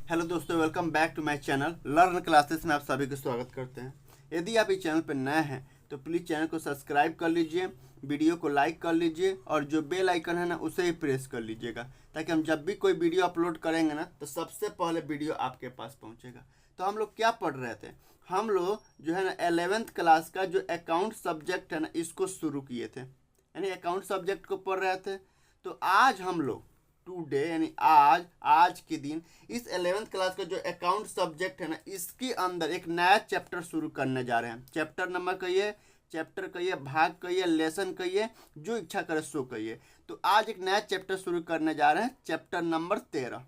Hello दोस्तों, welcome back to my channel learn classes में आप सभी का स्वागत करते हैं। यदि आप इस चैनल पर नए हैं तो प्लीज़ चैनल को सब्सक्राइब कर लीजिए, वीडियो को लाइक कर लीजिए और जो बेल आइकन है ना उसे ही प्रेस कर लीजिएगा, ताकि हम जब भी कोई वीडियो अपलोड करेंगे ना तो सबसे पहले वीडियो आपके पास पहुंचेगा। तो हम लोग क्या पढ़ रहे थे, हम लोग जो है ना 11th क्लास का जो अकाउंट सब्जेक्ट है ना इसको शुरू किए थे, यानी अकाउंट सब्जेक्ट को पढ़ रहे थे। तो आज हम लोग टुडे यानी आज के दिन इस 11th क्लास का जो अकाउंट सब्जेक्ट है ना इसके अंदर एक नया चैप्टर शुरू करने जा रहे हैं। चैप्टर नंबर कहिए, चैप्टर कहिए, भाग कहिए, लेसन कहिए, जो इच्छा करे सो कहिए। तो आज एक नया चैप्टर शुरू करने जा रहे हैं, चैप्टर नंबर 13,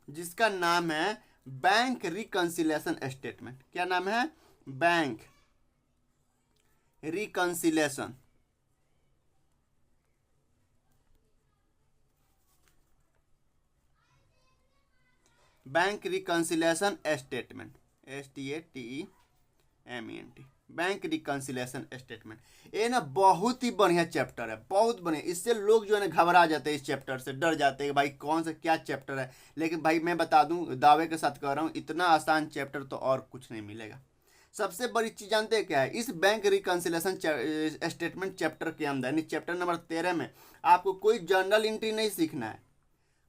जिसका नाम है बैंक रिकंसिलेशन स्टेटमेंट। क्या नाम है? Bank reconciliation bank reconciliation statement, STATEMENT, bank reconciliation statement. ये ना बहुत ही बढ़िया चैप्टर है, बहुत बढ़िया। इससे लोग जो है ना घबरा जाते हैं, इस चैप्टर से डर जाते हैं कि भाई कौन सा क्या चैप्टर है। लेकिन भाई मैं बता दूं, दावे के साथ कह रहा हूँ, इतना आसान चैप्टर तो और कुछ नहीं मिलेगा। सबसे बड़ी चीज़ जानते हैं क्या है? इस बैंक रिकंसिलेशन स्टेटमेंट चैप्टर के अंदर यानी चैप्टर नंबर 13 में आपको कोई जर्नल एंट्री नहीं सीखना है,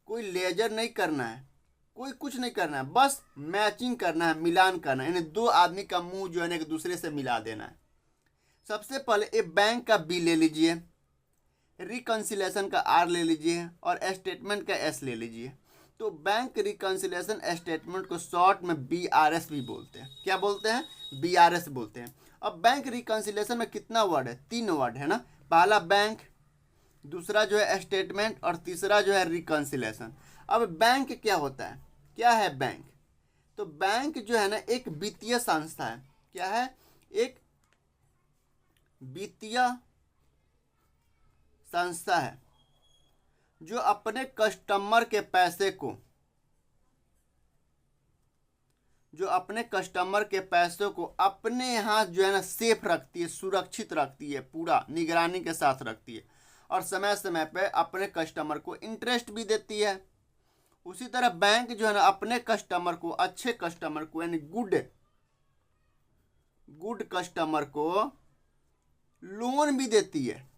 कोई लेजर नहीं करना है, कोई कुछ नहीं करना है, बस मैचिंग करना है, मिलान करना है, यानी दो आदमी का मुंह जो है ना एक दूसरे से मिला देना है। सबसे पहले एक बैंक का बी ले लीजिए, रिकंसिलेशन का आर ले लीजिए और स्टेटमेंट का एस ले लीजिए। तो बैंक रिकंसिलेशन स्टेटमेंट को शॉर्ट में BRS भी बोलते हैं। क्या बोलते हैं? BRS बोलते हैं। अब बैंक रिकंसिलेशन में कितना वर्ड है? 3 वर्ड है ना। पहला बैंक, दूसरा जो है स्टेटमेंट और तीसरा जो है रिकंसिलेशन। अब बैंक क्या होता है? क्या है बैंक? तो बैंक जो है ना एक वित्तीय संस्था है। क्या है? एक वित्तीय संस्था है जो अपने कस्टमर के पैसे को अपने यहाँ जो है ना सेफ रखती है, सुरक्षित रखती है, पूरा निगरानी के साथ रखती है और समय समय पे अपने कस्टमर को इंटरेस्ट भी देती है। उसी तरह बैंक जो है ना अपने कस्टमर को, अच्छे कस्टमर को यानी गुड कस्टमर को लोन भी देती है।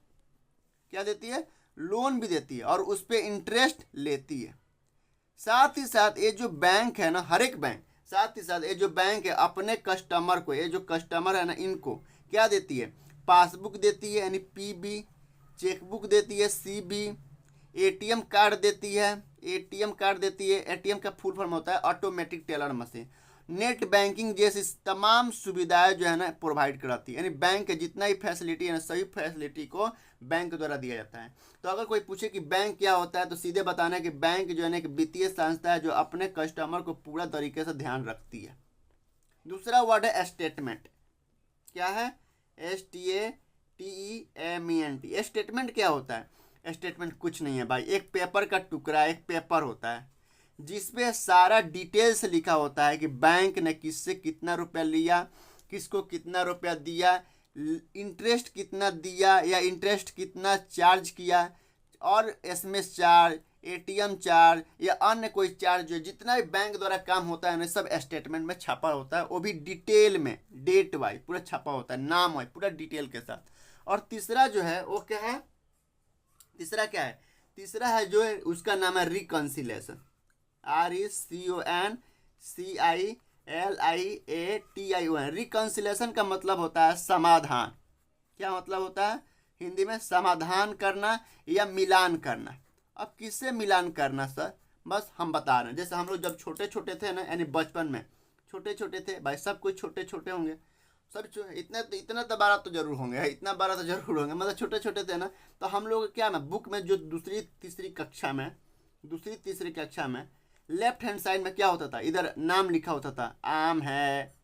क्या देती है? लोन भी देती है और उस पर इंटरेस्ट लेती है। साथ ही साथ ये जो बैंक है ना, हर एक बैंक, साथ ही साथ ये जो बैंक है अपने कस्टमर को, ये जो कस्टमर है ना इनको क्या देती है? पासबुक देती है यानी PB, चेकबुक देती है CB, ATM कार्ड देती है, ATM का फुल फॉर्म होता है automatic teller machine. Net banking जैसी तमाम सुविधाएं जो है ना प्रोवाइड कराती है। यानी बैंक के जितना ही फैसिलिटी है ना, सभी फैसिलिटी को बैंक द्वारा दिया जाता है। तो अगर कोई पूछे कि बैंक क्या होता है तो सीधे बताना है कि बैंक जो है ना एक वित्तीय संस्था है जो अपने कस्टमर को पूरा तरीके से ध्यान रखती है। दूसरा वर्ड है स्टेटमेंट। क्या है? STATEMENT। स्टेटमेंट क्या होता है? स्टेटमेंट कुछ नहीं है भाई, एक पेपर का टुकड़ा, एक पेपर होता है जिसपे सारा डिटेल्स लिखा होता है कि बैंक ने किससे कितना रुपया लिया, किसको कितना रुपया दिया, इंटरेस्ट कितना दिया या इंटरेस्ट कितना चार्ज किया, और SMS चार्ज, ATM चार्ज या अन्य कोई चार्ज जो जितना भी बैंक द्वारा काम होता है ना सब स्टेटमेंट में छपा होता है। वो भी डिटेल में, डेट वाइज पूरा छपा होता है, नाम वाइज पूरा डिटेल के साथ। और तीसरा जो है वो क्या है? तीसरा क्या है? तीसरा है जो है उसका नाम है रिकंसिलेशन, RECONCILIATION। रिकंसिलेशन का मतलब होता है समाधान। क्या मतलब होता है हिंदी में? समाधान करना या मिलान करना। अब किससे मिलान करना सर? बस हम बता रहे हैं, जैसे हम लोग जब छोटे छोटे थे ना, यानी बचपन में छोटे छोटे थे भाई, सब कुछ छोटे छोटे होंगे, सब इतना तो बड़ा तो जरूर होंगे, इतना बड़ा तो जरूर होंगे, मतलब छोटे छोटे थे ना। तो हम लोग क्या ना, बुक में जो दूसरी तीसरी कक्षा में लेफ्ट हैंड साइड में क्या होता था? इधर नाम लिखा होता था, आम है,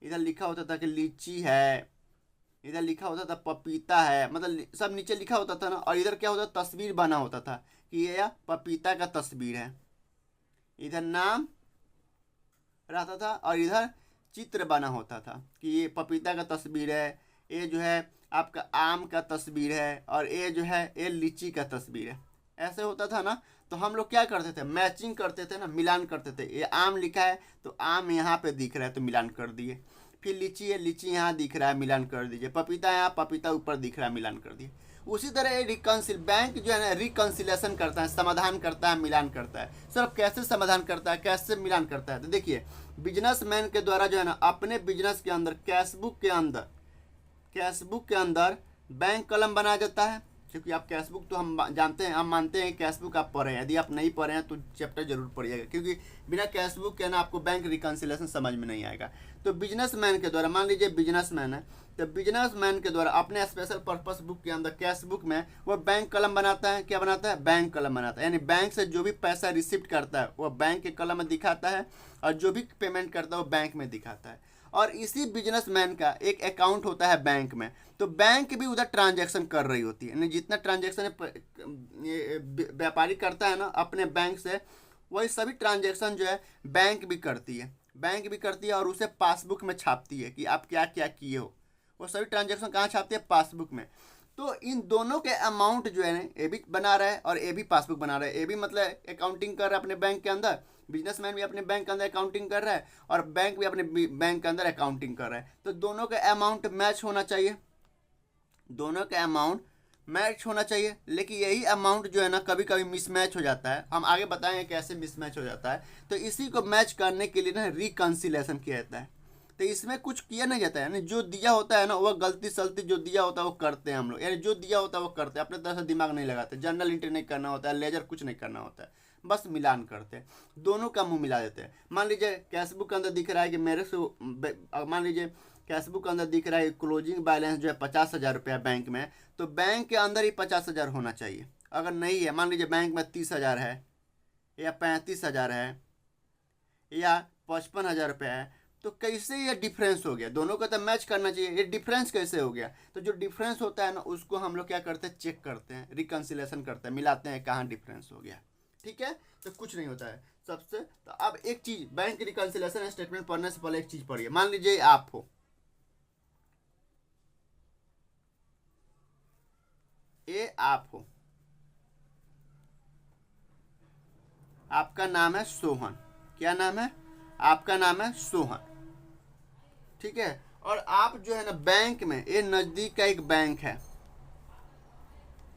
इधर लिखा होता था कि लीची है, इधर लिखा होता था पपीता है, मतलब सब नीचे लिखा होता था ना। और इधर क्या होता? तस्वीर बना होता था कि ये पपीता का तस्वीर है, इधर नाम रहता था और इधर चित्र बना होता था कि ये पपीता का तस्वीर है, ये जो है आपका आम का तस्वीर है और ये जो है ये लीची का तस्वीर है। ऐसे होता था ना। तो हम लोग क्या करते थे, मैचिंग करते थे ना, मिलान करते थे। ये आम लिखा है तो आम यहाँ पे दिख रहा है तो मिलान कर दिए। फिर लीची है, लीची यहाँ दिख रहा है, मिलान कर दीजिए। पपीता है, यहाँ पपीता ऊपर दिख रहा है, मिलान कर दिए। उसी तरह बैंक जो है ना रिकन्सिलेशन करता है, समाधान करता है, मिलान करता है। सर कैसे समाधान करता है, कैसे मिलान करता है? तो देखिए, बिजनेसमैन के द्वारा जो है ना अपने बिजनेस के अंदर कैशबुक के अंदर बैंक कलम बनाया जाता है। क्योंकि आप कैशबुक तो हम जानते हैं, हम मानते हैं कैशबुक आप पढ़े हैं। यदि आप नहीं पढ़े हैं तो चैप्टर जरूर पढ़िएगा, क्योंकि बिना कैशबुक के ना आपको बैंक रिकन्सिलेशन समझ में नहीं आएगा। तो बिजनेसमैन के द्वारा, मान लीजिए बिजनेसमैन है, तो बिजनेसमैन के द्वारा अपने स्पेशल पर्पस बुक के अंदर कैशबुक में वो बैंक कलम बनाता है। क्या बनाता है? बैंक कलम बनाता है। यानी बैंक से जो भी पैसा रिसीव करता है वो बैंक के कलम में दिखाता है, और जो भी पेमेंट करता है वो बैंक में दिखाता है। और इसी बिजनेसमैन का एक अकाउंट होता है बैंक में। तो बैंक भी उधर ट्रांजैक्शन कर रही होती है, यानी जितना ट्रांजैक्शन व्यापारी करता है ना अपने बैंक से, वही सभी ट्रांजैक्शन जो है बैंक भी करती है और उसे पासबुक में छापती है कि आप क्या क्या किए हो। वो सभी ट्रांजैक्शन कहाँ छापती है? पासबुक में। तो इन दोनों के अमाउंट जो है ना, ए भी बना रहा है और ए भी पासबुक बना रहा है। ए भी मतलब अकाउंटिंग कर रहा है अपने बैंक के अंदर, बिजनेसमैन भी अपने बैंक के अंदर अकाउंटिंग कर रहा है, और बैंक भी अपने बैंक के अंदर अकाउंटिंग कर रहा है। तो दोनों का अमाउंट मैच होना चाहिए, लेकिन यही अमाउंट जो है ना कभी कभी मिसमैच हो जाता है। हम आगे बताएंगे कैसे मिसमैच हो जाता है। तो इसी को मैच करने के लिए ना रिकन्सिलेशन किया जाता है। तो इसमें कुछ किया नहीं जाता है, यानी जो दिया होता है ना वह गलती सलती जो दिया होता है वो करते हैं हम लोग, यानी जो दिया होता है वो करते हैं, अपने तरह से दिमाग नहीं लगाते, जर्नल एंट्री नहीं करना होता है, लेजर कुछ नहीं करना होता है, बस मिलान करते हैं, दोनों का मुंह मिला देते हैं। मान लीजिए कैशबुक के अंदर दिख रहा है कि मेरे से, मान लीजिए कैशबुक के अंदर दिख रहा है क्लोजिंग बैलेंस जो है 50,000 रुपया बैंक में, तो बैंक के अंदर ही 50,000 होना चाहिए। अगर नहीं है, मान लीजिए बैंक में 30,000 है या 35,000 है या 55,000 रुपया है, तो कैसे ये डिफरेंस हो गया? दोनों का तो मैच करना चाहिए, ये डिफरेंस कैसे हो गया? तो जो डिफरेंस होता है ना उसको हम लोग क्या करते हैं, चेक करते हैं, रिकन्सिलेशन करते हैं, मिलाते हैं कहाँ डिफरेंस हो गया। ठीक है, तो कुछ नहीं होता है सबसे। तो अब एक चीज, बैंक रिकन्सिलेशन स्टेटमेंट पढ़ने से पहले एक चीज पढ़िए। मान लीजिए आप हो, आपका नाम है सोहन। क्या नाम है? आपका नाम है सोहन। ठीक है, और आप जो है ना बैंक में, ये नज़दीक का एक बैंक है,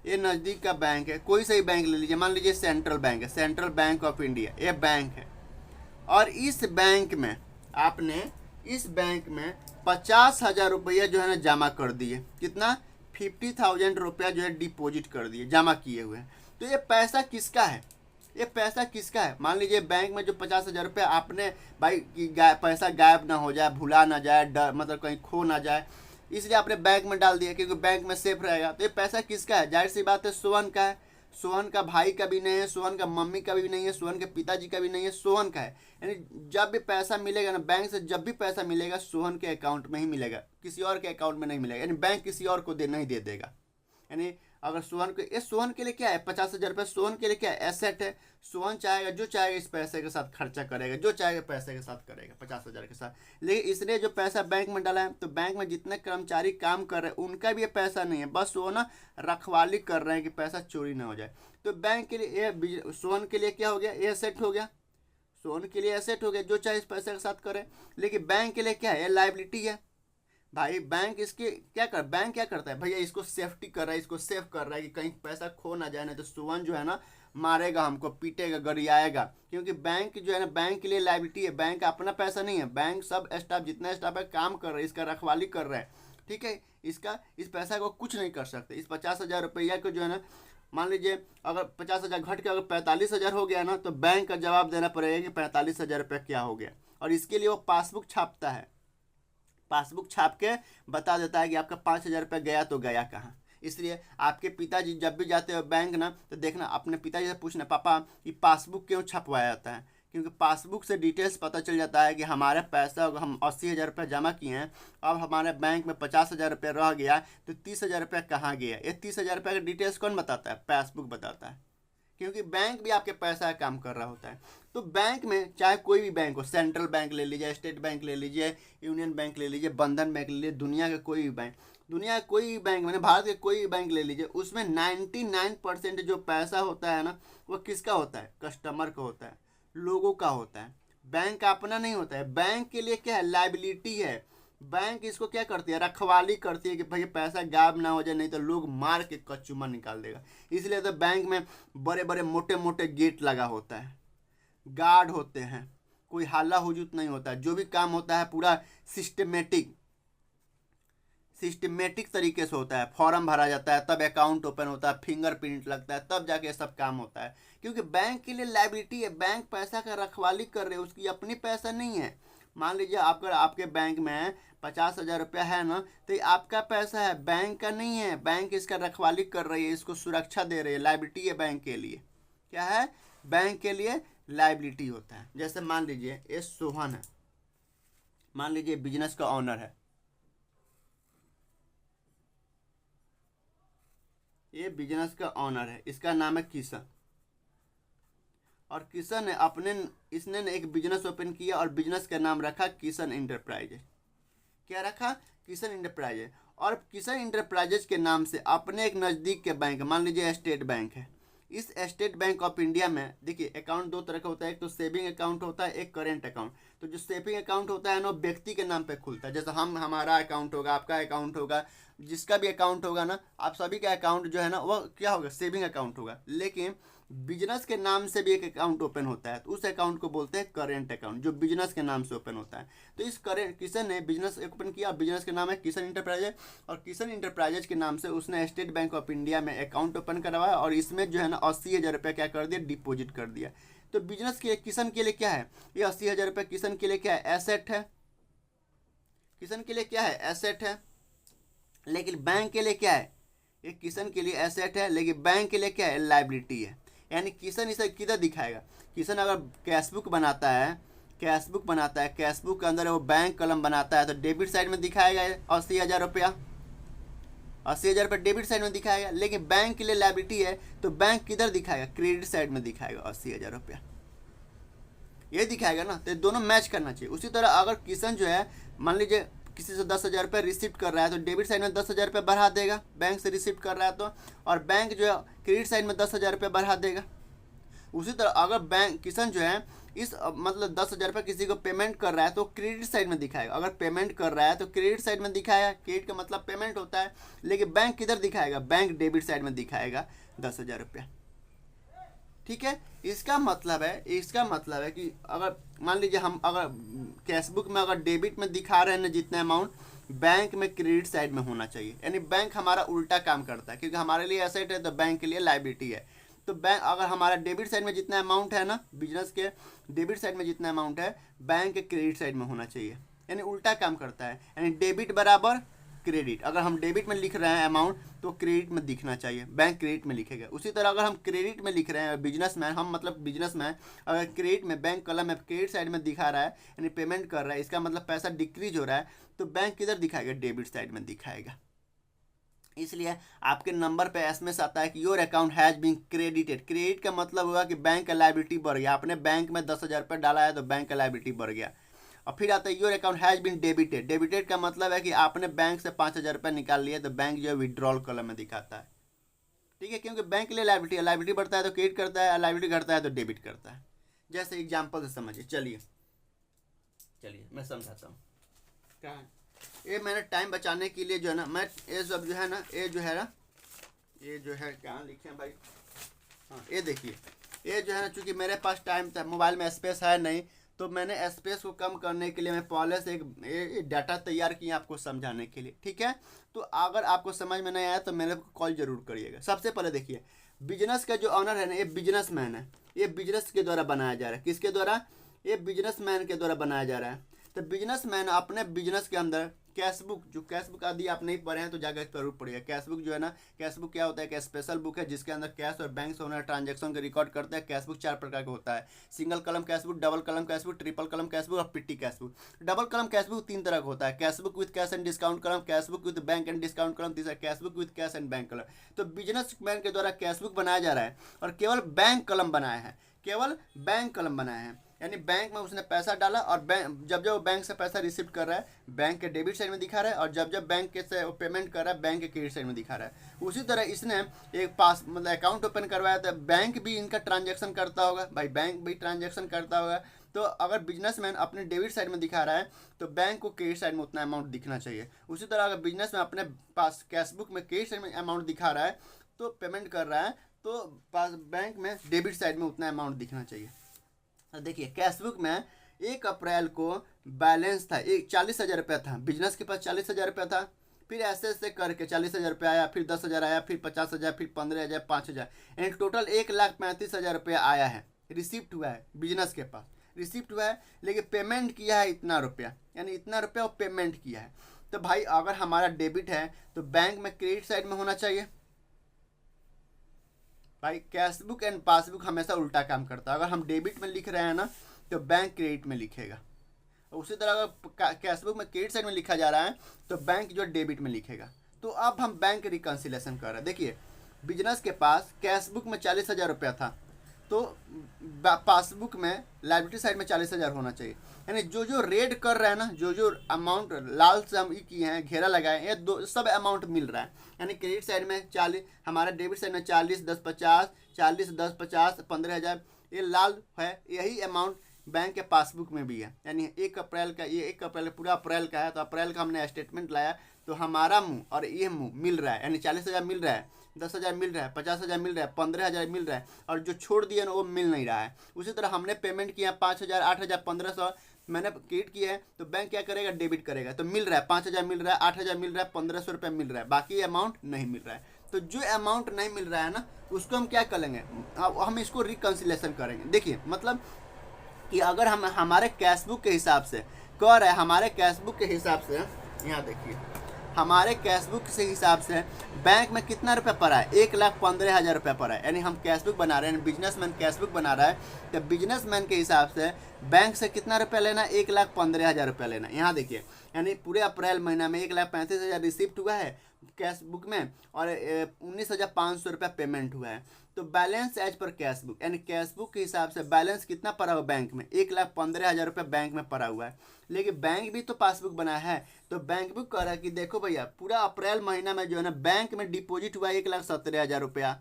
ये नज़दीक का बैंक है, कोई सही बैंक ले लीजिए, मान लीजिए सेंट्रल बैंक है, सेंट्रल बैंक ऑफ इंडिया, ये बैंक है। और इस बैंक में आपने 50,000 रुपया जो है ना जमा कर दिए। कितना? 50,000 रुपया जो है डिपॉजिट कर दिए, जमा किए हुए हैं। तो ये पैसा किसका है? मान लीजिए बैंक में जो 50,000 रुपया आपने, भाई पैसा गायब ना हो जाए, भुला ना जाए, डर मतलब कहीं खो ना जाए, इसलिए आपने बैंक में डाल दिया क्योंकि बैंक में सेफ रहेगा। तो ये पैसा किसका है? जाहिर सी बात है सोहन का है। सोहन का भाई का भी नहीं है, सोहन का मम्मी का भी नहीं है, सोहन के पिताजी का भी नहीं है, सोहन का है। यानी जब भी पैसा मिलेगा ना बैंक से, जब भी पैसा मिलेगा सोहन के अकाउंट में ही मिलेगा, किसी और के अकाउंट में नहीं मिलेगा। यानी बैंक किसी और को नहीं दे देगा। यानी अगर सोहन को, ये सोहन के लिए क्या है? 50,000 रुपये सोहन के लिए क्या है? एसेट है। सोहन चाहेगा, जो चाहेगा इस पैसे के साथ खर्चा करेगा, जो चाहेगा पैसे के साथ करेगा 50,000 के साथ। लेकिन इसने जो पैसा बैंक में डाला है, तो बैंक में जितने कर्मचारी काम कर रहे हैं उनका भी ये पैसा नहीं है, बस वो ना रखवाली कर रहे हैं कि पैसा चोरी ना हो जाए। तो बैंक के लिए ये, सोहन के लिए क्या हो गया? ये एसेट हो गया, सोहन के लिए एसेट हो गया, जो चाहे इस पैसे के साथ करे। लेकिन बैंक के लिए क्या है? ये लाइबिलिटी है। भाई बैंक बैंक क्या करता है? भैया इसको सेफ्टी कर रहा है, इसको सेफ कर रहा है कि कहीं पैसा खो ना जाए, नहीं तो सोहन जो है ना मारेगा हमको, पीटेगा, गरियाएगा। क्योंकि बैंक जो है ना, बैंक के लिए लाइबिलिटी है, बैंक अपना पैसा नहीं है, बैंक सब स्टाफ, जितना स्टाफ है काम कर रहे हैं, इसका रखवाली कर रहे हैं। ठीक है, इस पैसा को कुछ नहीं कर सकते। इस 50,000 रुपया को जो है ना, मान लीजिए अगर 50,000 घट के अगर 45,000 हो गया ना, तो बैंक का जवाब देना पड़ेगा कि 45,000 रुपया क्या हो गया। और इसके लिए वो पासबुक छापता है, पासबुक छाप के बता देता है कि आपका 5,000 रुपया गया तो गया कहाँ। इसलिए आपके पिताजी जब भी जाते हो बैंक ना, तो देखना, अपने पिताजी से पूछना, पापा ये पासबुक क्यों छपवाया जाता है? क्योंकि पासबुक से डिटेल्स पता चल जाता है कि हमारे पैसा, हम 80,000 रुपया जमा किए हैं, अब हमारे बैंक में 50,000 रुपया रह गया, तो 30,000 रुपया कहाँ गया? ये 30,000 रुपया का डिटेल्स कौन बताता है? पासबुक बताता है। क्योंकि बैंक भी आपके पैसा का काम कर रहा होता है। तो बैंक में चाहे कोई भी बैंक हो, सेंट्रल बैंक ले लीजिए, स्टेट बैंक ले लीजिए, यूनियन बैंक ले लीजिए, बंधन बैंक ले लीजिए, दुनिया के कोई भी बैंक, दुनिया का कोई बैंक, मैंने भारत के कोई बैंक ले लीजिए, उसमें 99% जो पैसा होता है ना, वो किसका होता है? कस्टमर का होता है, लोगों का होता है। बैंक का अपना नहीं होता है। बैंक के लिए क्या है? लाइबिलिटी है। बैंक इसको क्या करती है? रखवाली करती है कि भाई पैसा गायब ना हो जाए, नहीं तो लोग मार के कचूमर निकाल देगा। इसलिए तो बैंक में बड़े बड़े मोटे मोटे गेट लगा होता है, गार्ड होते हैं, कोई हल्ला हुजूत नहीं होता है। जो भी काम होता है पूरा सिस्टमेटिक तरीके से होता है। फॉर्म भरा जाता है, तब अकाउंट ओपन होता है, फिंगरप्रिंट लगता है, तब जाके सब काम होता है। क्योंकि बैंक के लिए लायबिलिटी है, बैंक पैसा का रखवाली कर रहे हैं, उसकी अपनी पैसा नहीं है। मान लीजिए आपका आपके बैंक में 50,000 रुपया है ना, तो ये आपका पैसा है, बैंक का नहीं है। बैंक इसका रखवाली कर रही है, इसको सुरक्षा दे रही है, लायबिलिटी है बैंक के लिए। क्या है? बैंक के लिए लायबिलिटी होता है। जैसे मान लीजिए ये सोहन है, मान लीजिए बिजनेस का ऑनर है, ये बिजनेस का ऑनर है, इसका नाम है किशन। और किशन ने इसने ने एक बिजनेस ओपन किया और बिजनेस का नाम रखा किशन इंटरप्राइजेज। क्या रखा? किशन इंटरप्राइजेज। और किशन इंटरप्राइजेज के नाम से अपने एक नज़दीक के बैंक, मान लीजिए स्टेट बैंक है, इस स्टेट बैंक ऑफ इंडिया में देखिए अकाउंट दो तरह का होता है, एक तो सेविंग अकाउंट होता है, एक करेंट अकाउंट। तो जो सेविंग अकाउंट होता है ना, व्यक्ति के नाम पे खुलता है। जैसे हमारा अकाउंट होगा, आपका अकाउंट होगा, जिसका भी अकाउंट होगा ना, आप सभी का अकाउंट जो है ना, वो क्या होगा? सेविंग अकाउंट होगा। लेकिन बिजनेस के नाम से भी एक अकाउंट ओपन होता है, तो उस अकाउंट को बोलते हैं करेंट अकाउंट, जो बिजनेस के नाम से ओपन होता है। तो इस किशन ने बिजनेस ओपन किया, बिजनेस का नाम है किशन इंटरप्राइजेज, और किशन इंटरप्राइजेज के नाम से उसने स्टेट बैंक ऑफ इंडिया में अकाउंट ओपन करवाया, और इसमें जो है ना 80,000 रुपया क्या कर दिया? डिपॉजिट कर दिया। तो बिजनेस के किशन के लिए क्या है? ये 80,000 रुपया किशन के लिए क्या है? एसेट है। किशन के लिए क्या है? एसेट है। लेकिन बैंक के लिए क्या है? ये किशन के लिए एसेट है, लेकिन बैंक के लिए क्या है? लायबिलिटी है। यानी किशन इसे किधर दिखाएगा? किशन अगर कैशबुक बनाता है, कैशबुक के अंदर वो बैंक कलम बनाता है, तो डेबिट साइड में दिखाएगा 80,000 रुपया, 80,000 रुपया डेबिट साइड में दिखाएगा। लेकिन बैंक के लिए लायबिलिटी है, तो बैंक किधर दिखाएगा? क्रेडिट साइड में दिखाएगा 80,000 रुपया, ये दिखाएगा ना। तो दोनों मैच करना चाहिए। उसी तरह अगर किशन जो है, मान लीजिए किसी से 10,000 रुपये रिसिप्ट कर रहा है, तो डेबिट साइड में 10,000 रुपये बढ़ा देगा, बैंक से रिसिप्ट कर रहा है तो। और बैंक जो है क्रेडिट साइड में 10,000 रुपये बढ़ा देगा। उसी तरह अगर बैंक किशन जो है इस मतलब 10,000 रुपये किसी को पेमेंट कर रहा है, तो क्रेडिट साइड में दिखाएगा। अगर पेमेंट कर रहा है तो क्रेडिट साइड में दिखाएगा, क्रेडिट का मतलब पेमेंट होता है। लेकिन बैंक किधर दिखाएगा? बैंक डेबिट साइड में दिखाएगा 10,000 रुपया। ठीक है, इसका मतलब है कि अगर मान लीजिए हम अगर कैशबुक में अगर डेबिट में दिखा रहे हैं ना जितना अमाउंट, बैंक में क्रेडिट साइड में होना चाहिए। यानी बैंक हमारा उल्टा काम करता है, क्योंकि हमारे लिए एसेट है तो बैंक के लिए लायबिलिटी है। तो बैंक अगर हमारा डेबिट साइड में जितना अमाउंट है ना, बिजनेस के डेबिट साइड में जितना अमाउंट है, बैंक के क्रेडिट साइड में होना चाहिए। यानी उल्टा काम करता है। यानी डेबिट बराबर क्रेडिट, अगर हम डेबिट में लिख रहे हैं अमाउंट, तो क्रेडिट में दिखना चाहिए, बैंक क्रेडिट में लिखेगा। उसी तरह अगर हम क्रेडिट में लिख रहे हैं, बिजनेसमैन हम मतलब बिजनेसमैन, अगर क्रेडिट में बैंक कलम में क्रेडिट साइड में दिखा रहा है, यानी पेमेंट कर रहा है, इसका मतलब पैसा डिक्रीज हो रहा है, तो बैंक किधर दिखाएगा? डेबिट साइड में दिखाएगा। इसलिए आपके नंबर पे एसएमएस आता है कि your account has been credited. Credit का मतलब हुआ कि बैंक का लायबिलिटी बढ़ गया। आपने बैंक में 10,000 रुपये डाला है, तो बैंक का लायबिलिटी बढ़ गया। और फिर आता है your account has been debited. Debited का मतलब है कि आपने बैंक से 5,000 रुपये निकाल लिया, तो बैंक जो है विड्रॉल कॉलम में दिखाता है। ठीक है, क्योंकि बैंक के लिए लायबिलिटी है, लायबिलिटी बढ़ता है तो क्रेडिट करता है, लायबिलिटी घटता है तो डेबिट करता है। जैसे एग्जाम्पल से समझिए। चलिए मैं समझाता हूँ। क्या है ये? मैंने टाइम बचाने के लिए जो है ना, मैं ये सब जो है ना, ये जो है क्या लिखे हैं भाई, हाँ ये देखिए, ये जो है ना, चूँकि मेरे पास टाइम था, मोबाइल में स्पेस है नहीं, तो मैंने स्पेस को कम करने के लिए मैं पहले से एक डाटा तैयार किया आपको समझाने के लिए। ठीक है, तो अगर आपको समझ में नहीं आया तो मेरे को कॉल जरूर करिएगा। सबसे पहले देखिए, बिजनेस का जो ऑनर है ना, ये बिजनेसमैन है, ये बिजनेस के द्वारा बनाया जा रहा है। किसके द्वारा? ये बिजनेसमैन के द्वारा बनाया जा रहा है। तो बिजनेसमैन अपने बिजनेस के अंदर कैशबुक आदि आप नहीं पढ़े हैं तो जाकर जरूर पढ़िए। कैशबुक जो है ना, कैशबुक क्या होता है? एक स्पेशल बुक है जिसके अंदर कैश और बैंक से होने ट्रांजैक्शन के रिकॉर्ड करते हैं। कैशबुक 4 प्रकार का होता है: सिंगल कलम कैशबुक, डबल कलम कैशबुक, ट्रिपल कलम कैशबुक और पिट्टी कैशबुक। डबल कलम कैशबुक 3 तरह का होता है: cash book with cash and discount column, cash book with bank and discount column, तीसरा cash book with cash and bank column. तो बिजनेसमैन के द्वारा कैशबुक बनाया जा रहा है और केवल बैंक कलम बनाया है, केवल बैंक कलम बनाया है। यानी बैंक में उसने पैसा डाला और बैंक जब जब वो बैंक से पैसा रिसीव कर रहा है बैंक के डेबिट साइड में दिखा रहा है, और जब जब बैंक के से वो पेमेंट कर रहा है बैंक के क्रेडिट साइड में दिखा रहा है। उसी तरह इसने एक पास मतलब अकाउंट ओपन करवाया था, बैंक भी इनका ट्रांजेक्शन करता होगा भाई, बैंक भी ट्रांजेक्शन करता होगा। तो अगर बिजनेसमैन अपने डेबिट साइड में दिखा रहा है तो बैंक को क्रेडिट साइड में उतना अमाउंट दिखना चाहिए। उसी तरह अगर बिजनेसमैन अपने पास कैशबुक में क्रेडिट साइड में अमाउंट दिखा रहा है तो पेमेंट कर रहा है, तो पास बैंक में डेबिट साइड में उतना अमाउंट दिखना चाहिए। देखिए कैशबुक में 1 अप्रैल को बैलेंस था, एक 40,000 रुपया था, बिजनेस के पास 40,000 रुपया था। फिर ऐसे ऐसे करके 40,000 रुपया आया, फिर 10,000 आया, फिर 50,000, फिर 15,000, 5,000, यानी टोटल 1,35,000 रुपया आया है, रिसिप्ट हुआ है बिजनेस के पास, रिसिप्ट हुआ है। लेकिन पेमेंट किया है इतना रुपया, यानी इतना रुपया वो पेमेंट किया है। तो भाई अगर हमारा डेबिट है तो बैंक में क्रेडिट साइड में होना चाहिए। भाई कैशबुक एंड पासबुक हमेशा उल्टा काम करता है, अगर हम डेबिट में लिख रहे हैं ना तो बैंक क्रेडिट में लिखेगा, उसी तरह अगर कैशबुक में क्रेडिट साइड में लिखा जा रहा है तो बैंक जो डेबिट में लिखेगा। तो अब हम बैंक रिकन्सिलेशन कर रहे हैं। देखिए बिजनेस के पास कैशबुक में 40,000 रुपया था, तो पासबुक में लाइबिलिटी साइड में 40,000 होना चाहिए। यानी जो जो रेड कर रहा है ना, जो जो अमाउंट लाल से हम किए हैं, घेरा लगाए, ये दो सब अमाउंट मिल रहा है। यानी क्रेडिट साइड में 40, हमारा डेबिट साइड में 40, 10, 50, 40, 10, 50, 15,000, ये लाल है। यही अमाउंट बैंक के पासबुक में भी है। यानी 1 अप्रैल का, ये 1 अप्रैल पूरा अप्रैल का है, तो अप्रैल का हमने स्टेटमेंट लाया तो हमारा मुँह और ये मुँह मिल रहा है। यानी 40,000 मिल रहा है, 10,000 मिल रहा है, 50,000 मिल रहा है, 15,000 मिल रहा है, और जो छोड़ दिया ना वो मिल नहीं रहा है। उसी तरह हमने पेमेंट किया 5,000, 8,000, 1,500 मैंने क्रेडिट किया है, तो बैंक क्या करेगा, डेबिट करेगा। तो मिल रहा है 5,000 मिल रहा है, 8,000 मिल रहा है, 1,500 रुपये मिल रहा है, बाकी अमाउंट नहीं मिल रहा है। तो जो अमाउंट नहीं मिल रहा है ना उसको हम क्या करेंगे, हम इसको रिकन्सिलेशन करेंगे। देखिए मतलब कि अगर हम हमारे कैशबुक के हिसाब से कह रहे हैं, हमारे कैशबुक के हिसाब से यहाँ देखिए हमारे कैशबुक से हिसाब से बैंक में कितना रुपया पड़ा है, 1,15,000 रुपया पड़ा है। यानी हम कैशबुक बना रहे हैं, बिजनेसमैन कैशबुक बना रहा है, तो बिजनेसमैन के हिसाब से बैंक से कितना रुपया लेना, 1,15,000 रुपया लेना। यहाँ देखिए यानी पूरे अप्रैल महीना में 1,35,000 रिसिप्ट हुआ है कैशबुक में, और 19,500 रुपया पेमेंट हुआ है। तो बैलेंस एज पर कैशबुक, यानी कैशबुक के हिसाब से बैलेंस कितना पड़ा हुआ बैंक में, 1,15,000 रुपया बैंक में पड़ा हुआ है। लेकिन बैंक भी तो पासबुक बना है, तो बैंक भी कह रहा है कि देखो भैया पूरा अप्रैल महीना में जो है ना बैंक में डिपॉजिट हुआ 1,17,000 रुपया,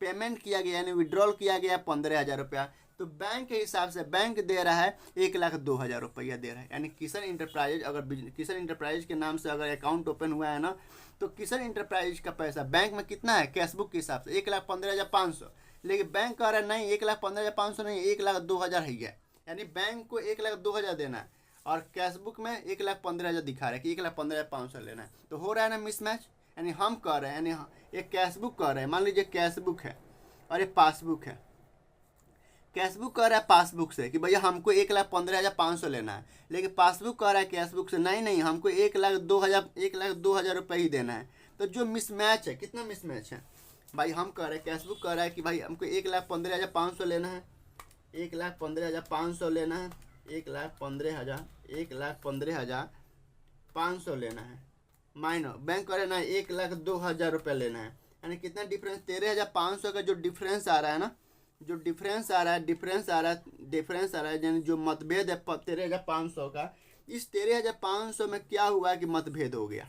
पेमेंट किया गया यानी विड्रॉल किया गया 15,000 रुपया। तो बैंक के हिसाब से बैंक दे रहा है 1,02,000 रुपया दे रहा है। यानी किशन इंटरप्राइजेज, अगर किशन इंटरप्राइजेज के नाम से अगर अकाउंट ओपन हुआ है ना, तो किशन इंटरप्राइजेज का पैसा बैंक में कितना है कैशबुक के हिसाब से 1,15,500, लेकिन बैंक कह रहा है नहीं 1,15,500 नहीं, 1,02,000 ही है। यानी बैंक को 1,02,000 देना है और कैशबुक में 1,15,000 दिखा रहा है कि 1,15,500 लेना है। तो हो रहा है ना मिसमैच। यानी हम कह रहे हैं, यानी एक कैशबुक कह रहे हैं, मान लीजिए कैशबुक है और एक पासबुक है। कैशबुक कह रहा है पासबुक से कि भैया हमको 1,15,500 लेना है, लेकिन पासबुक कह रहा है कैशबुक से नहीं हमको 1,02,000 रुपये ही देना है। तो जो मिसमैच है, कितना मिसमैच है भाई, हम कह रहे हैं कैशबुक कह रहा है कि भाई हमको 1,15,500 लेना है, 1,15,500 लेना है, 1,15,500 लेना है, माइनर बैंक करे ना 1,02,000 रुपये लेना है। यानी कितना डिफरेंस, 13,500 का जो डिफरेंस आ रहा है ना, जो डिफरेंस आ रहा है यानी जो मतभेद है 13,500 का, इस 13,500 में क्या हुआ कि मतभेद हो गया।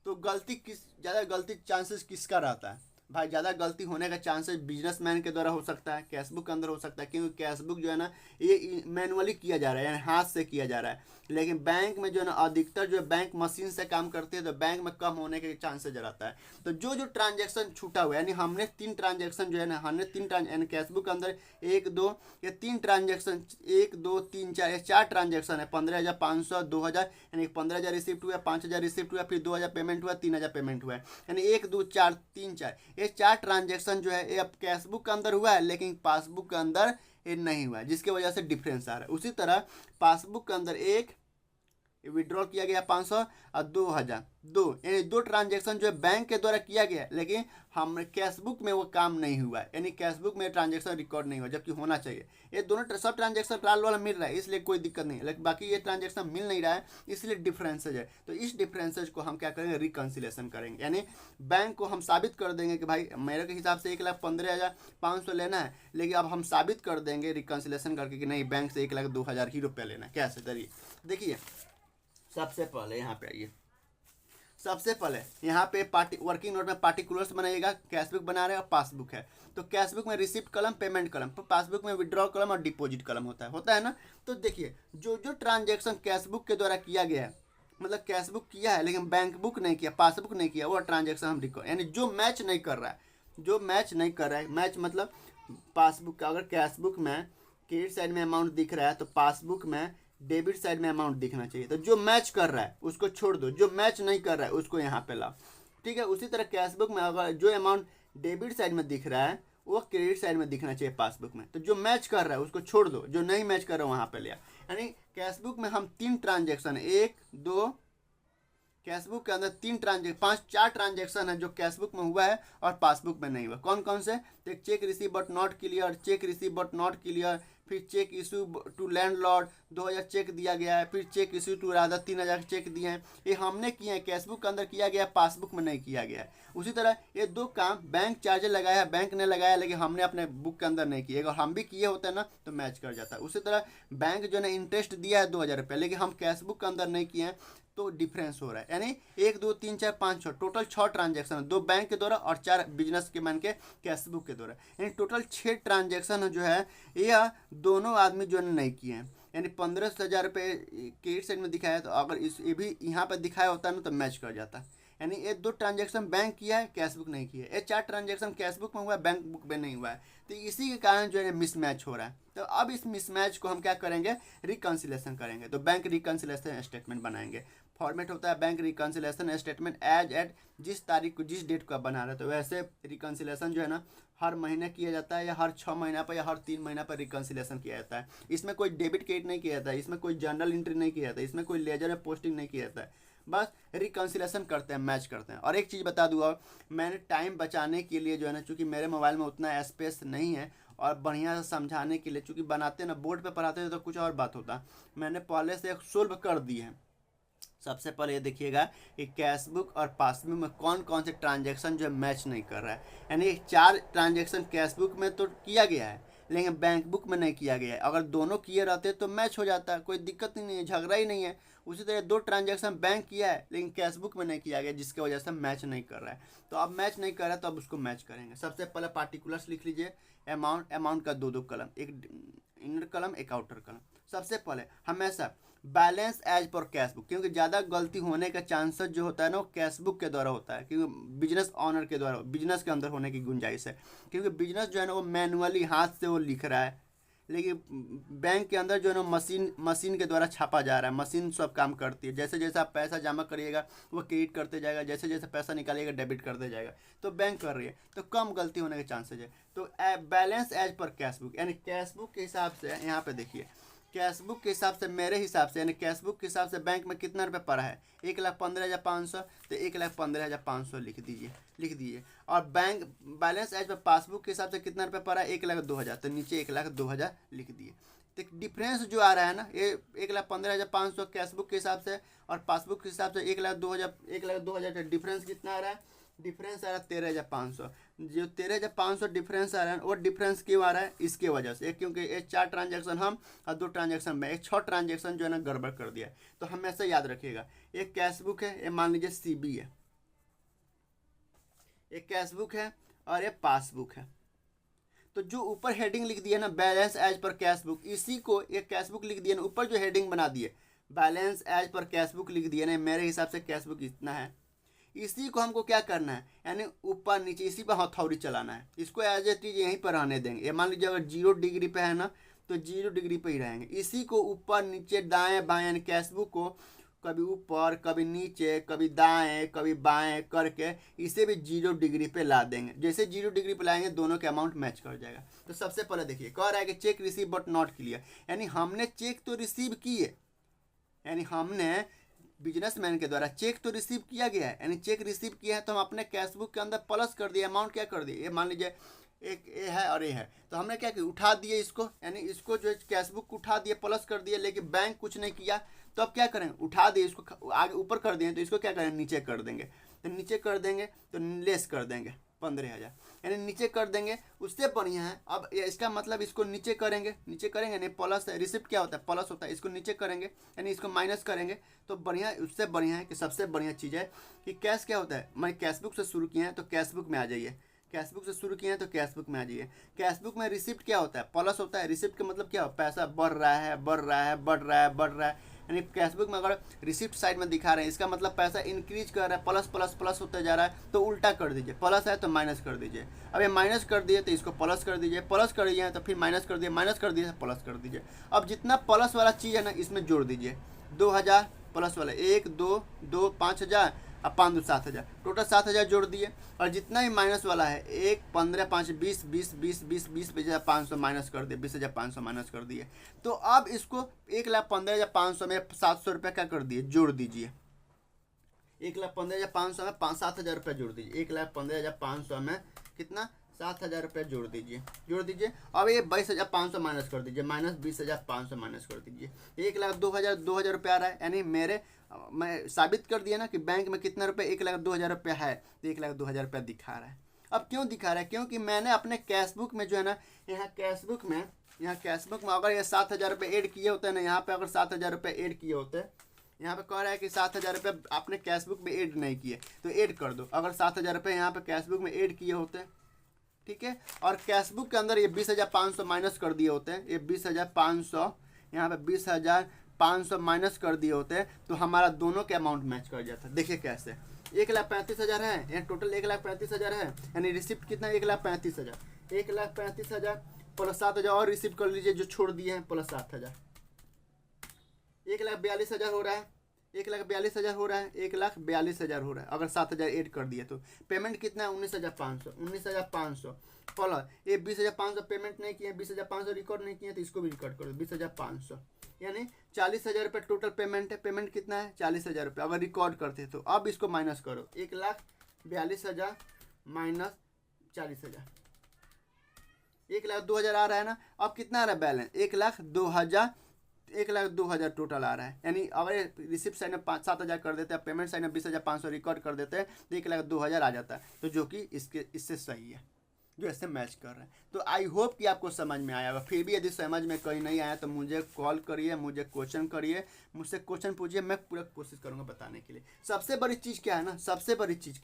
तो गलती ज़्यादा गलती चांसेस किसका रहता है भाई, ज़्यादा गलती होने का चांसेस बिजनेसमैन के द्वारा हो सकता है, कैशबुक के अंदर हो सकता है, क्योंकि कैशबुक जो है ना ये मैनुअली किया जा रहा है, यानी हाथ से किया जा रहा है। लेकिन बैंक में जो है ना अधिकतर जो है बैंक मशीन से काम करती है, तो बैंक में कम होने के चांसेस रहता है। तो जो जो ट्रांजेक्शन छूटा हुआ है, यानी हमने 3 ट्रांजेक्शन जो है ना, हमने 3 यानी कैशबुक के अंदर 1, 2 या 3 ट्रांजेक्शन, 1, 2, 3, 4 या 4 ट्रांजेक्शन है, 15,500, 2,000, यानी 15,000 रिसिप्ट हुआ, 5,000 रिसिप्ट हुआ, फिर 2,000 पेमेंट हुआ, 3,000 पेमेंट हुआ है। यानी 1, 2, 4, 3, 4 ये 4 ट्रांजेक्शन जो है ये अब कैशबुक के अंदर हुआ है, लेकिन पासबुक के अंदर ये नहीं हुआ है, जिसकी वजह से डिफरेंस आ रहा है। उसी तरह पासबुक के अंदर 1, विड्रॉल किया गया 500 और 2000, यानी 2 ट्रांजेक्शन जो है बैंक के द्वारा किया गया, लेकिन हम कैशबुक में वो काम नहीं हुआ, यानी कैशबुक में ट्रांजेक्शन रिकॉर्ड नहीं हुआ, जबकि होना चाहिए। ये दोनों सब ट्रांजेक्शन लाल वाला मिल रहा है, इसलिए कोई दिक्कत नहीं है, लेकिन बाकी ये ट्रांजेक्शन मिल नहीं रहा है, इसलिए डिफरेंसेज है। तो इस डिफरेंसेज को हम क्या करेंगे, रिकन्सिलेशन करेंगे, यानी बैंक को हम साबित कर देंगे कि भाई मेरे के हिसाब से 1,15,500 लेना है, लेकिन अब हम साबित कर देंगे रिकन्सिलेशन करके कि नहीं, बैंक से 1,02,000 ही रुपया लेना है। कैसे करिए, देखिए सबसे पहले यहाँ पे आइए, सबसे पहले यहाँ पे वर्किंग नोट में पार्टिकुलर्स बनाइएगा, कैशबुक बना रहे हैं और पासबुक है। तो कैशबुक में रिसिप्ट कलम, पेमेंट कलम, तो पासबुक में विड्रॉ कलम और डिपॉजिट कलम होता है ना। तो देखिए जो जो ट्रांजेक्शन कैशबुक के द्वारा किया गया है, मतलब कैशबुक किया है लेकिन बैंक बुक नहीं किया, पासबुक नहीं किया, वो ट्रांजेक्शन हम रिकॉर्ड, यानी जो मैच नहीं कर रहा है, जो मैच नहीं कर रहा है, मैच मतलब पासबुक का अगर कैशबुक में क्रेडिट साइड में अमाउंट दिख रहा है तो पासबुक में डेबिट साइड में अमाउंट दिखना चाहिए। तो जो मैच कर रहा है उसको छोड़ दो, जो मैच नहीं कर रहा है उसको यहाँ पे लाओ, ठीक है। उसी तरह कैशबुक में अगर जो अमाउंट डेबिट साइड में दिख रहा है वो क्रेडिट साइड में दिखना चाहिए पासबुक में। तो जो मैच कर रहा है उसको छोड़ दो, जो नहीं मैच कर रहा है वहाँ पे ले आओ। यानी कैशबुक में हम 3 ट्रांजेक्शन, 1 2, कैशबुक के अंदर 4 ट्रांजेक्शन है जो कैशबुक में हुआ है और पासबुक में नहीं हुआ। कौन कौन से, तो एक cheque receive but not clear, cheque receive but not clear, फिर cheque issue to landlord 2000 cheque दिया गया है, फिर cheque issue to Radha 3000 cheque दिए हैं। ये हमने किए हैं, कैशबुक के अंदर किया गया, पासबुक में नहीं किया गया है। उसी तरह ये 2 काम बैंक चार्जर लगाया है, बैंक ने लगाया, लेकिन हमने अपने बुक के अंदर नहीं किए, अगर हम भी किए होते हैं ना तो मैच कर जाता है। उसी तरह बैंक जो है इंटरेस्ट दिया है 2000 रुपये, लेकिन हम कैशबुक के अंदर नहीं किए हैं, तो डिफरेंस हो रहा है। यानी 1 2 3 4 5 6 टोटल 6 ट्रांजेक्शन, 2 बैंक के द्वारा और 4 बिजनेस के मान के कैशबुक के द्वारा, यानी टोटल 6 ट्रांजेक्शन जो है यह दोनों आदमी जो है नहीं किए हैं। यानी 15,000 रुपये क्रेडिट साइड में दिखाया है, तो अगर ये भी यहाँ पर दिखाया होता है ना तो मैच कर जाता है। यानी ये 2 ट्रांजेक्शन बैंक किया है, कैशबुक नहीं किया है, ये 4 ट्रांजेक्शन कैशबुक में हुआ है, बैंक बुक में नहीं हुआ है। तो इसी के कारण जो है मिसमैच हो रहा है। तो अब इस मिसमैच को हम क्या करेंगे, रिकन्सिलेशन करेंगे। तो बैंक रिकन्सिलेशन स्टेटमेंट बनाएंगे। फॉर्मेट होता है bank reconciliation statement as at, जिस तारीख को जिस डेट को आप बना रहे हो। तो वैसे रिकन्सिलेशन जो है ना हर महीने किया जाता है, या हर 6 महीना पर या हर 3 महीना पर रिकन्सिलेशन किया जाता है। इसमें कोई डेबिट क्रेडिट नहीं किया जाता है, इसमें कोई जर्नल एंट्री नहीं किया जाता है, इसमें कोई लेजर में पोस्टिंग नहीं किया जाता है, बस रिकन्सिलेशन करते हैं, मैच करते हैं। और एक चीज़ बता दूँगा, मैंने टाइम बचाने के लिए जो है ना, चूँकि मेरे मोबाइल में उतना स्पेस नहीं है और बढ़िया से समझाने के लिए, चूँकि बनाते ना बोर्ड पे पढ़ाते थे तो कुछ और बात होता, मैंने पहले से सोल्व कर दी है। सबसे पहले ये देखिएगा कि कैशबुक और पासबुक में कौन कौन से ट्रांजेक्शन जो है मैच नहीं कर रहा है। यानी 4 ट्रांजेक्शन कैशबुक में तो किया गया है लेकिन बैंक बुक में नहीं किया गया है। अगर दोनों किए रहते तो मैच हो जाता, कोई दिक्कत ही नहीं है, झगड़ा ही नहीं है। उसी तरह 2 ट्रांजेक्शन बैंक किया है लेकिन कैशबुक में नहीं किया गया, जिसकी वजह से मैच नहीं कर रहा है। तो अब मैच नहीं कर रहा है तो अब उसको मैच करेंगे। सबसे पहले पार्टिकुलर्स लिख लीजिए, अमाउंट का 2 कलम, एक इनर कलम एक आउटर कलम। सबसे पहले हमेशा बैलेंस एज पर कैशबुक, क्योंकि ज़्यादा गलती होने का चांसेस जो होता है ना वो कैशबुक के द्वारा होता है, क्योंकि बिजनेस ऑनर के द्वारा, बिजनेस के अंदर होने की गुंजाइश है। क्योंकि बिजनेस जो है ना वो मैनुअली हाथ से वो लिख रहा है, लेकिन बैंक के अंदर जो है ना मशीन के द्वारा छापा जा रहा है, मशीन सब काम करती है। जैसे जैसे आप पैसा जमा करिएगा वो क्रेडिट करते जाएगा, जैसे जैसे पैसा निकालिएगा डेबिट करते जाएगा। तो बैंक कर रही है तो कम गलती होने के चांसेज है। तो बैलेंस एज पर कैशबुक, यानी कैशबुक के हिसाब से यहाँ पे देखिए, कैशबुक के हिसाब से, मेरे हिसाब से, यानी कैशबुक के हिसाब से बैंक में कितना रुपये पड़ा है, 1,15,500, तो 1,15,500 लिख दीजिए। और बैंक बैलेंस एज पर पासबुक के हिसाब से कितना रुपये पड़ा है, 1,02,000, तो नीचे 1,02,000 लिख दिए। तो डिफरेंस जो आ रहा है ना, ये 1,15,500 कैशबुक के हिसाब से और पासबुक के हिसाब से 1,02,000 का डिफरेंस कितना आ रहा है, डिफरेंस आ रहा है 13,500। जो 13,500 डिफरेंस आ रहा है वो डिफरेंस क्यों आ रहा है, इसके वजह से, क्योंकि ये 4 ट्रांजेक्शन हम और 2 ट्रांजेक्शन में, 6 ट्रांजेक्शन जो है ना गड़बड़ कर दिया है। तो हमेशा याद रखिएगा, एक कैशबुक है, ये मान लीजिए CB है, एक कैशबुक है और ये पासबुक है। तो जो ऊपर हेडिंग लिख दिया ना बैलेंस एज पर कैशबुक, इसी को एक कैशबुक लिख दिया ना, ऊपर जो हेडिंग बना दिए बैलेंस एज पर कैशबुक लिख दिया ना, मेरे हिसाब से कैशबुक इतना है। इसी को हमको क्या करना है, यानी ऊपर नीचे इसी पर हथौड़ी चलाना है। इसको एज ए चीज यहीं पर रहने देंगे। मान लीजिए अगर 0 डिग्री पे है ना तो 0 डिग्री पे ही रहेंगे। इसी को ऊपर नीचे दाएं बाएं, यानी कैशबुक को कभी ऊपर कभी नीचे कभी दाएं कभी बाएं करके इसे भी 0 डिग्री पे ला देंगे। जैसे 0 डिग्री पे लाएंगे दोनों के अमाउंट मैच कर जाएगा। तो सबसे पहले देखिए कह रहा है कि check receive but not clear, यानी हमने चेक तो रिसीव किए यानी हमने बिजनेसमैन के द्वारा चेक तो रिसीव किया गया है, यानी चेक रिसीव किया है तो हम अपने कैश बुक के अंदर प्लस कर दिए, अमाउंट क्या कर दिए, ये मान लीजिए एक ए है और ए है, तो हमने क्या किया, उठा दिए इसको, यानी इसको जो है कैश बुक उठा दिए, प्लस कर दिए, लेकिन बैंक कुछ नहीं किया। तो अब क्या करें, उठा दिए इसको आगे ऊपर कर दिए, तो इसको क्या करें, नीचे कर देंगे। तो नीचे कर देंगे तो लेस कर देंगे 15,000, यानी नीचे कर देंगे, उससे बढ़िया है। अब इसका मतलब इसको नीचे करेंगे, नीचे करेंगे नहीं, प्लस है, रिसिप्ट क्या होता है, प्लस होता है, इसको नीचे करेंगे यानी इसको माइनस करेंगे। तो बढ़िया, उससे बढ़िया है कि सबसे बढ़िया चीज़ है कि कैश क्या होता है, मैं कैश बुक से शुरू किए हैं तो कैश बुक में आ जाइए, कैश बुक से शुरू किए हैं तो कैश बुक में आ जाइए। कैश बुक में रिसिप्ट क्या होता है, प्लस होता है, रिसिप्ट का मतलब क्या हो, पैसा बढ़ रहा है बढ़ रहा है बढ़ रहा है बढ़ रहा है, यानी कैश बुक में अगर रिसिप्ट साइड में दिखा रहे हैं इसका मतलब पैसा इंक्रीज कर रहा है, प्लस प्लस प्लस होते जा रहा है, तो उल्टा कर दीजिए, प्लस है तो माइनस कर दीजिए। अब ये माइनस कर दिए तो इसको प्लस कर दीजिए, प्लस कर दिए तो फिर माइनस कर दिए, माइनस कर दिए तो प्लस कर दीजिए। अब जितना प्लस वाला चीज़ है ना इसमें जोड़ दीजिए, 2,000 प्लस वाला 1 2 2 5,000 अब 5 2 7,000, टोटल 7,000 जोड़ दिए। और जितना भी माइनस वाला है 1 15 5 20 20 20 20 20 20,500 माइनस कर दिए, 20,500 माइनस कर दिए। तो अब इसको 1,15,500 में 700 रुपये क्या कर दिए, जोड़ दीजिए। 1,15,500 में 7,000 रुपये जोड़ दीजिए, 1,15,500 में कितना, 7,000 रुपये जोड़ दीजिए, जोड़ दीजिए। अब ये 22,500 माइनस कर दीजिए, माइनस 20,500 माइनस कर दीजिए, 1,02,000 रुपये आ रहा है। यानी मैं साबित कर दिया ना कि बैंक में कितना रुपये, 1,02,000 रुपये है, तो 1,02,000 रुपये दिखा रहा है। अब क्यों दिखा रहा है, क्योंकि मैंने अपने कैश बुक में जो है ना, यहाँ कैश बुक में अगर ये 7,000 रुपये ऐड किए होते हैं ना, यहाँ पे अगर 7,000 रुपये ऐड किए होते, यहाँ पे कह रहा है कि 7,000 रुपये आपने कैश बुक में ऐड नहीं किए तो ऐड कर दो। अगर 7,000 रुपये यहाँ पे कैश बुक में ऐड किए होते, ठीक है, और कैश बुक के अंदर ये 20,500 माइनस कर दिए होते हैं, ये 20,500 यहाँ पे 20,500 माइनस कर दिए होते हैं, तो हमारा दोनों के अमाउंट मैच कर जाता है। देखिए कैसे, 1,35,000 है, यहाँ टोटल 1,35,000 है, यानी रिसिप्ट कितना, 1,35,000, 1,35,000 प्लस 7,000 और रिसिप्ट कर लीजिए जो छोड़ दिए हैं, प्लस 7,000, 1,42,000 हो रहा है, 1,42,000 हो रहा है, 1,42,000 हो रहा है। अगर 7,000 ऐड कर दिए तो पेमेंट कितना है, 19,500 प्लस ये 20,500 पेमेंट नहीं किए, 20,500 रिकॉर्ड नहीं किए तो इसको भी रिकॉर्ड कर दो, 20,500 यानी 40,000 रुपये टोटल पेमेंट है। पेमेंट कितना है, 40,000 रुपये अगर रिकॉर्ड करते तो। अब इसको माइनस करो, 1,42,000 माइनस 40,000, 1,02,000 आ रहा है ना। अब कितना आ रहा है बैलेंस, 1,02,000 टोटल आ रहा है। यानी अगर रिसिप्ट साइड में 7,000 कर देते हैं, पेमेंट साइड में 20,500 रिकॉर्ड कर देते हैं तो 1,02,000 आ जाता है, तो जो कि इससे सही है, जो ऐसे मैच कर रहे हैं। तो आई होप कि आपको समझ में आया होगा। फिर भी यदि समझ में कहीं नहीं आया तो मुझे कॉल करिए, मुझे क्वेश्चन करिए, मुझसे क्वेश्चन पूछिए, मैं पूरा कोशिश करूँगा बताने के लिए। सबसे बड़ी चीज़ क्या है ना, सबसे बड़ी चीज़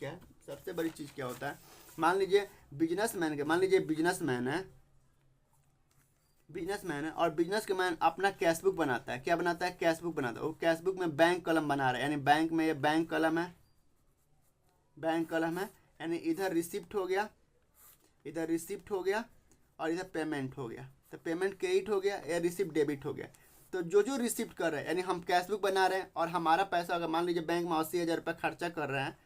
क्या होता है, मान लीजिए बिजनेसमैन है और बिजनेस के मैन अपना कैश बुक बनाता है। क्या बनाता है, कैश बुक बनाता है। वो कैश बुक में बैंक कलम बना रहा है, यानी बैंक में ये बैंक कलम है, यानी इधर रिसिप्ट हो गया और इधर पेमेंट हो गया, तो पेमेंट क्रेडिट हो गया या रिसिप्ट डेबिट हो गया। तो जो रिसिप्ट कर रहे हैं, यानी हम कैश बुक बना रहे हैं और हमारा पैसा अगर मान लीजिए बैंक में 80,000 रुपये खर्चा कर रहे हैं,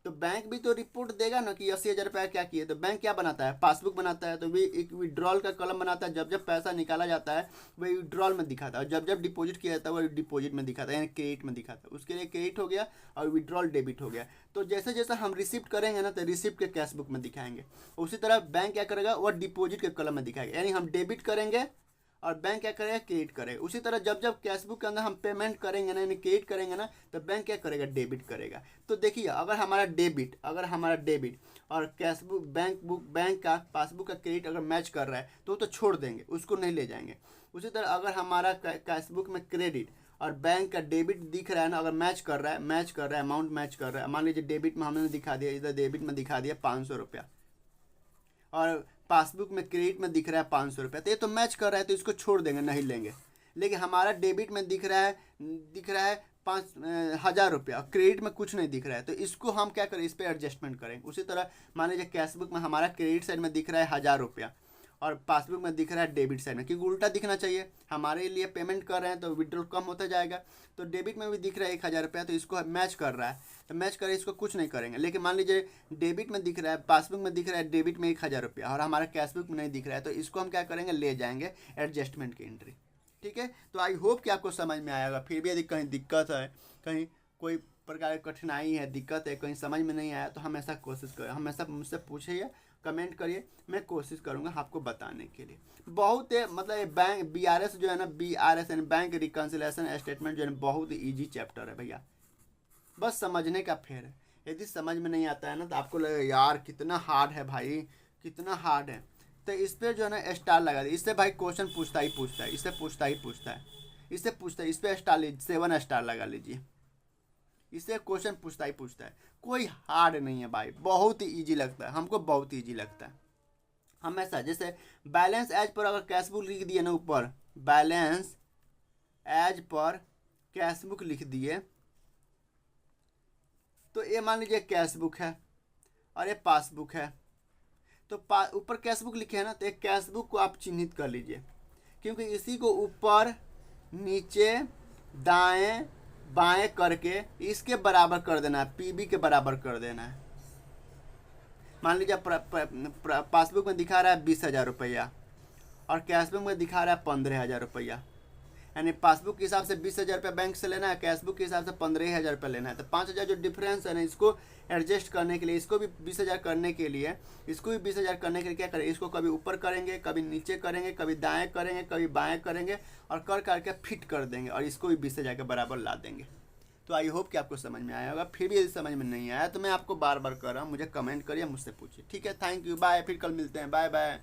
तो बैंक भी तो रिपोर्ट देगा ना कि 80,000 रुपये क्या किए। तो बैंक क्या बनाता है, पासबुक बनाता है, तो भी एक विड्रॉल का कॉलम बनाता है। जब पैसा निकाला जाता है वही विड्रॉल में दिखाता है, और जब डिपॉजिट किया जाता है वही डिपॉजिट में दिखाता है, यानी क्रेडिट में दिखाता है। उसके लिए क्रेडिट हो गया और विड्रॉल डेबिट हो गया। तो जैसे जैसे हम रिसिप्ट करेंगे ना, तो रिसिप्ट के कैश बुक में दिखाएंगे। उसी तरह बैंक क्या करेगा, वह डिपॉजिट के कॉलम में दिखाएगा, यानी हम डेबिट करेंगे और बैंक क्या करेगा, क्रेडिट करेगा। उसी तरह जब कैश बुक के अंदर हम पेमेंट करेंगे ना, यानी क्रेडिट करेंगे ना, तो बैंक क्या करेगा, डेबिट करेगा। तो देखिए अगर हमारा डेबिट और कैश बुक बैंक का पासबुक का क्रेडिट अगर मैच कर रहा है तो छोड़ देंगे, उसको नहीं ले जाएंगे। उसी तरह अगर हमारा कैश बुक में क्रेडिट और बैंक का डेबिट दिख रहा है ना, अगर मैच कर रहा है, अमाउंट मैच कर रहा है, मान लीजिए डेबिट में हमने दिखा दिया, इधर डेबिट में दिखा दिया 500 रुपया और पासबुक में क्रेडिट में दिख रहा है 500 रुपये, तो ये तो मैच कर रहा है, तो इसको छोड़ देंगे, नहीं लेंगे। लेकिन हमारा डेबिट में दिख रहा है 5,000 रुपया, क्रेडिट में कुछ नहीं दिख रहा है, तो इसको हम क्या करें, इस पर एडजस्टमेंट करेंगे। उसी तरह मान लीजिए कैश बुक में हमारा क्रेडिट साइड में दिख रहा है 1,000 रुपया और पासबुक में दिख रहा है डेबिट साइड में, क्योंकि उल्टा दिखना चाहिए। हमारे लिए पेमेंट कर रहे हैं तो विड्रॉल कम होता जाएगा। तो डेबिट में भी दिख रहा है 1,000 रुपया, तो इसको मैच कर रहा है, तो मैच करे इसको कुछ नहीं करेंगे। लेकिन मान लीजिए डेबिट में दिख रहा है, पासबुक में दिख रहा है डेबिट में 1,000 रुपया और हमारा कैश बुक में नहीं दिख रहा है, तो इसको हम क्या करेंगे, ले जाएंगे एडजस्टमेंट की एंट्री। ठीक है। तो आई होप कि आपको समझ में आएगा। फिर भी यदि कहीं दिक्कत है, कहीं कोई प्रकार की कठिनाई है, दिक्कत है, कहीं समझ में नहीं आया, तो हमेशा कोशिश करें, हमेशा मुझसे पूछिए, कमेंट करिए, मैं कोशिश करूंगा आपको बताने के लिए। बहुत मतलब ये बैंक BRS जो है ना, BRS यानी बैंक रिकन्सिलेशन स्टेटमेंट जो है बहुत ईजी चैप्टर है भैया, बस समझने का फेर है। यदि समझ में नहीं आता है ना तो आपको लगेगा यार कितना हार्ड है भाई, कितना हार्ड है, तो इस पर जो है ना स्टार लगा दे। इससे भाई क्वेश्चन पूछता ही पूछता है, इससे पूछता ही पूछता है, इससे पूछता है, इस पर स्टार लीजिए, 7 स्टार लगा लीजिए, इससे क्वेश्चन पूछता ही पूछता है। कोई हार्ड नहीं है भाई, बहुत ही ईजी लगता है हमको, बहुत ईजी लगता है हमेशा। जैसे बैलेंस एज पर अगर कैश बुक लिख दिए ना ऊपर, बैलेंस एज पर कैश बुक लिख दिए, तो ये मान लीजिए कैश बुक है और ये पासबुक है, तो ऊपर कैश बुक लिखे है ना, तो एक कैश बुक को आप चिन्हित कर लीजिए, क्योंकि इसी को ऊपर नीचे दाएं बाएं करके इसके बराबर कर देना है, PB के बराबर कर देना है। मान लीजिए पासबुक में दिखा रहा है 20,000 रुपया और कैश बुक में दिखा रहा है 15,000 रुपया, यानी पासबुक के हिसाब से 20,000 रुपया बैंक से लेना है, कैश बुक के हिसाब से 15,000 रुपया लेना है। तो 5,000 जो डिफरेंस है ना, इसको एडजस्ट करने के लिए, इसको भी 20,000 करने के लिए, इसको भी 20,000 करने के लिए क्या करें, इसको कभी ऊपर करेंगे, कभी नीचे करेंगे, कभी दाएं करेंगे, कभी बाएं करेंगे, और कर करके फिट कर देंगे और इसको भी 20,000 के बराबर ला देंगे। तो आई होप कि आपको समझ में आया होगा। फिर भी यदि समझ में नहीं आया तो मैं आपको बार बार कर रहा हूँ, मुझे कमेंट करिए, मुझसे पूछिए, ठीक है। थैंक यू, बाय, फिर कल मिलते हैं, बाय बाय।